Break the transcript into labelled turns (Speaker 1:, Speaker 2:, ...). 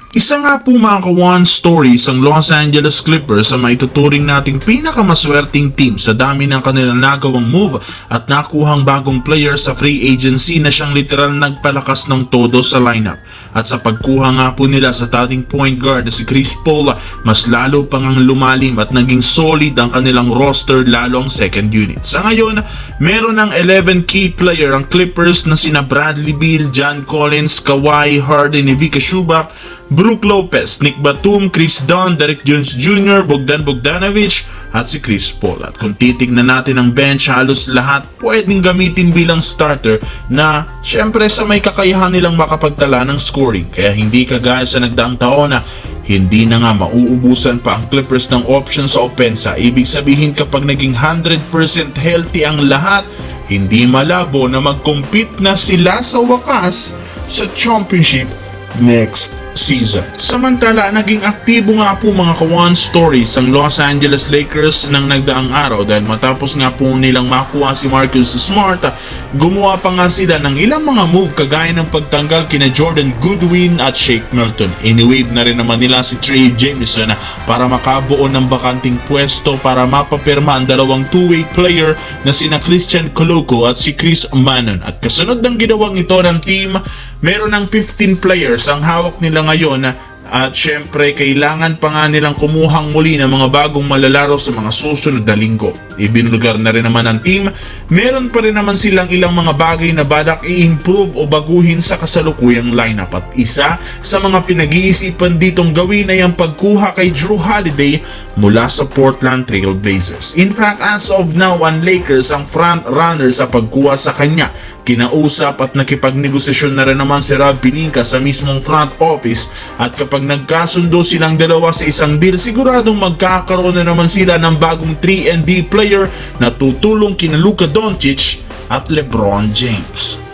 Speaker 1: Isa nga po mga ka-one stories ang Los Angeles Clippers sa maituturing nating pinakamaswerteng team sa dami ng kanilang nagawang move at nakuhang bagong player sa free agency na siyang literal nagpalakas ng todo sa lineup. At sa pagkuha nga po nila sa dating point guard na si Chris Paul, mas lalo pang ang lumalim at naging solid ang kanilang roster, lalo ang second unit. Sa ngayon, meron ng 11 key player ang Clippers na sina Bradley Beal, John Collins, Kawhi, Harden, Ivica Zubac, Brook Lopez, Nick Batum, Chris Dunn, Derek Jones Jr., Bogdan Bogdanovic at si Chris Paul. At kung titignan natin ang bench, halos lahat pwedeng gamitin bilang starter na syempre sa may kakayahan nilang makapagtala ng scoring. Kaya hindi kagaya sa nagdaang taon na hindi na nga mauubusan pa ang Clippers ng options sa opensa. Ibig sabihin kapag naging 100% healthy ang lahat, hindi malabo na mag-compete na sila sa wakas sa championship next season. Samantala, naging aktibo nga po mga ka-one stories ang Los Angeles Lakers ng nagdaang araw dahil matapos nga po nilang makuha si Marcus Smart, gumawa pa nga sila ng ilang mga move kagaya ng pagtanggal kina Jordan Goodwin at Shake Milton. Iniwave na rin naman nila si Trey Jameson para makabuo ng bakanting pwesto para mapapirma ang dalawang two-way player na sina Christian Coloco at si Chris Manon. At kasunod ng ginawang ito ng team, meron ng 15 players ang hawak nila ngayon at syempre kailangan pa nga nilang kumuhang muli ng mga bagong malalaro sa mga susunod na linggo. Ibinulgar na rin naman ng team, meron pa rin naman silang ilang mga bagay na balak i-improve o baguhin sa kasalukuyang lineup at isa sa mga pinag-iisipan ditong gawin ay ang pagkuha kay Drew Holiday mula sa Portland Trail Blazers. In fact, as of now, ang Lakers ang front runner sa pagkuha sa kanya. Kinausap at nakipagnegosasyon na rin naman si Rob Pelinka sa mismong front office at kapag nagkasundo silang dalawa sa isang deal, siguradong magkakaroon na naman sila ng bagong 3&D player na tutulong kina Luka Doncic at LeBron James.